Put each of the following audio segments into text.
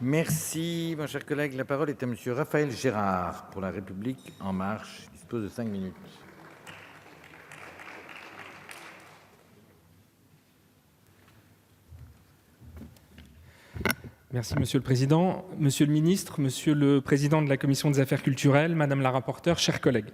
Merci, mon cher collègue. La parole est à monsieur Raphaël Gérard pour La République En Marche. Il dispose de 5 minutes. Merci Monsieur le Président, Monsieur le Ministre, Monsieur le Président de la Commission des Affaires culturelles, Madame la rapporteure, chers collègues.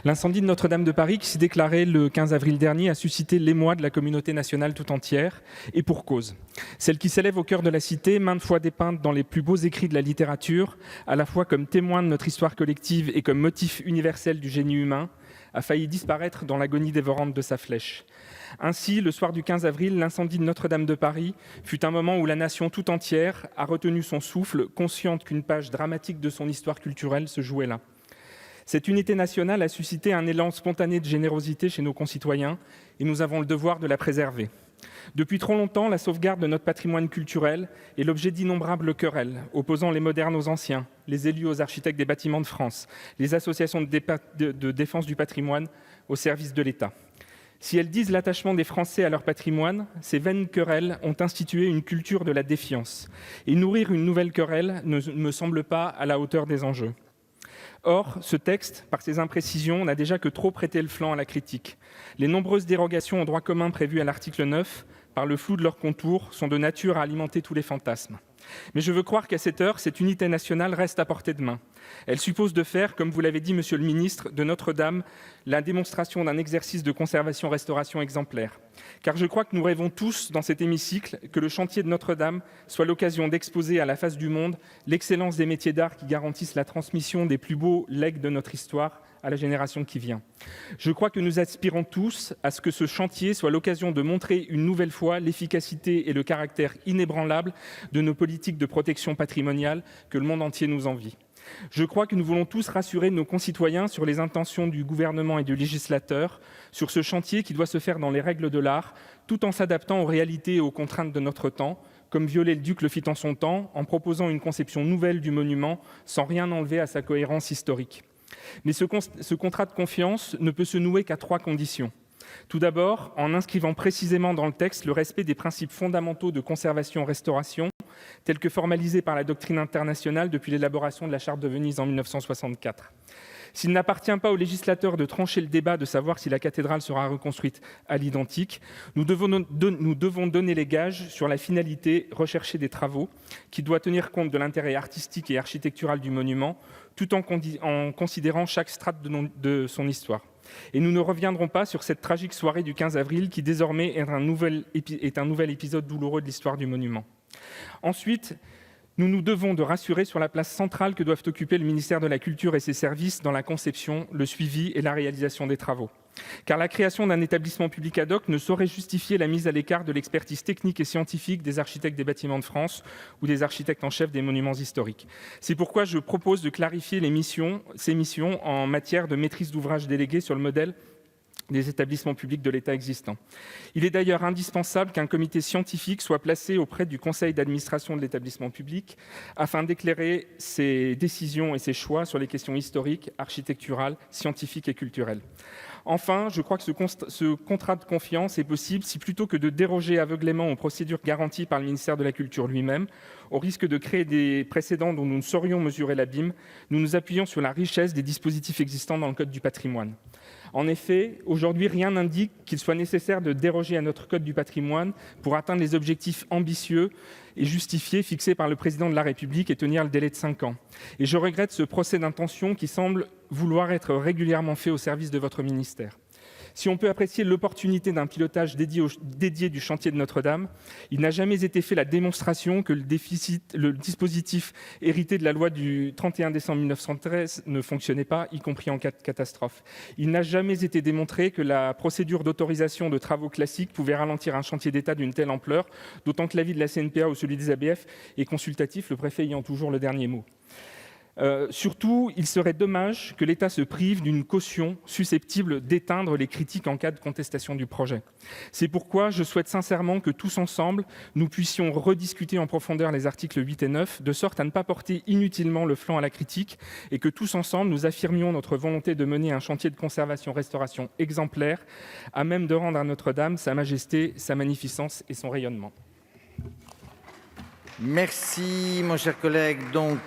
L'incendie de Notre-Dame de Paris, qui s'est déclaré le 15 avril dernier, a suscité l'émoi de la communauté nationale tout entière, et pour cause. Celle qui s'élève au cœur de la cité, maintes fois dépeinte dans les plus beaux écrits de la littérature, à la fois comme témoin de notre histoire collective et comme motif universel du génie humain, a failli disparaître dans l'agonie dévorante de sa flèche. Ainsi, le soir du 15 avril, l'incendie de Notre-Dame de Paris fut un moment où la nation tout entière a retenu son souffle, consciente qu'une page dramatique de son histoire culturelle se jouait là. Cette unité nationale a suscité un élan spontané de générosité chez nos concitoyens et nous avons le devoir de la préserver. Depuis trop longtemps, la sauvegarde de notre patrimoine culturel est l'objet d'innombrables querelles, opposant les modernes aux anciens, les élus aux architectes des bâtiments de France, les associations de défense du patrimoine au service de l'État. Si elles disent l'attachement des Français à leur patrimoine, ces vaines querelles ont institué une culture de la défiance. Et nourrir une nouvelle querelle ne me semble pas à la hauteur des enjeux. Or, ce texte, par ses imprécisions, n'a déjà que trop prêté le flanc à la critique. Les nombreuses dérogations au droit commun prévues à l'article 9, par le flou de leurs contours, sont de nature à alimenter tous les fantasmes. Mais je veux croire qu'à cette heure, cette unité nationale reste à portée de main. Elle suppose de faire, comme vous l'avez dit, Monsieur le Ministre, de Notre-Dame la démonstration d'un exercice de conservation-restauration exemplaire. Car je crois que nous rêvons tous, dans cet hémicycle, que le chantier de Notre-Dame soit l'occasion d'exposer à la face du monde l'excellence des métiers d'art qui garantissent la transmission des plus beaux legs de notre histoire à la génération qui vient. Je crois que nous aspirons tous à ce que ce chantier soit l'occasion de montrer une nouvelle fois l'efficacité et le caractère inébranlable de nos politiques de protection patrimoniale que le monde entier nous envie. Je crois que nous voulons tous rassurer nos concitoyens sur les intentions du gouvernement et du législateur, sur ce chantier qui doit se faire dans les règles de l'art, tout en s'adaptant aux réalités et aux contraintes de notre temps, comme Viollet-le-Duc le fit en son temps, en proposant une conception nouvelle du monument, sans rien enlever à sa cohérence historique. Mais ce contrat de confiance ne peut se nouer qu'à 3 conditions. Tout d'abord, en inscrivant précisément dans le texte le respect des principes fondamentaux de conservation-restauration, tels que formalisés par la doctrine internationale depuis l'élaboration de la Charte de Venise en 1964. S'il n'appartient pas au législateur de trancher le débat de savoir si la cathédrale sera reconstruite à l'identique, nous devons donner les gages sur la finalité recherchée des travaux, qui doit tenir compte de l'intérêt artistique et architectural du monument, tout en considérant chaque strate de son histoire. Et nous ne reviendrons pas sur cette tragique soirée du 15 avril qui désormais est un nouvel épisode douloureux de l'histoire du monument. Ensuite, nous nous devons de rassurer sur la place centrale que doivent occuper le ministère de la Culture et ses services dans la conception, le suivi et la réalisation des travaux. Car la création d'un établissement public ad hoc ne saurait justifier la mise à l'écart de l'expertise technique et scientifique des architectes des bâtiments de France ou des architectes en chef des monuments historiques. C'est pourquoi je propose de clarifier ces missions en matière de maîtrise d'ouvrage déléguée sur le modèle des établissements publics de l'État existants. Il est d'ailleurs indispensable qu'un comité scientifique soit placé auprès du conseil d'administration de l'établissement public afin d'éclairer ses décisions et ses choix sur les questions historiques, architecturales, scientifiques et culturelles. Enfin, je crois que ce contrat de confiance est possible si, plutôt que de déroger aveuglément aux procédures garanties par le ministère de la Culture lui-même, au risque de créer des précédents dont nous ne saurions mesurer l'abîme, nous nous appuyons sur la richesse des dispositifs existants dans le Code du patrimoine. En effet, aujourd'hui, rien n'indique qu'il soit nécessaire de déroger à notre Code du patrimoine pour atteindre les objectifs ambitieux et justifiés fixés par le Président de la République et tenir le délai de 5 ans. Et je regrette ce procès d'intention qui semble vouloir être régulièrement fait au service de votre ministère. Si on peut apprécier l'opportunité d'un pilotage dédié du chantier de Notre-Dame, il n'a jamais été fait la démonstration que le dispositif hérité de la loi du 31 décembre 1913 ne fonctionnait pas, y compris en cas de catastrophe. Il n'a jamais été démontré que la procédure d'autorisation de travaux classiques pouvait ralentir un chantier d'État d'une telle ampleur, d'autant que l'avis de la CNPA ou celui des ABF est consultatif, le préfet ayant toujours le dernier mot. Surtout, il serait dommage que l'État se prive d'une caution susceptible d'éteindre les critiques en cas de contestation du projet. C'est pourquoi je souhaite sincèrement que tous ensemble, nous puissions rediscuter en profondeur les articles 8 et 9, de sorte à ne pas porter inutilement le flanc à la critique, et que tous ensemble, nous affirmions notre volonté de mener un chantier de conservation-restauration exemplaire, à même de rendre à Notre-Dame sa majesté, sa magnificence et son rayonnement. Merci, mon cher collègue. Donc,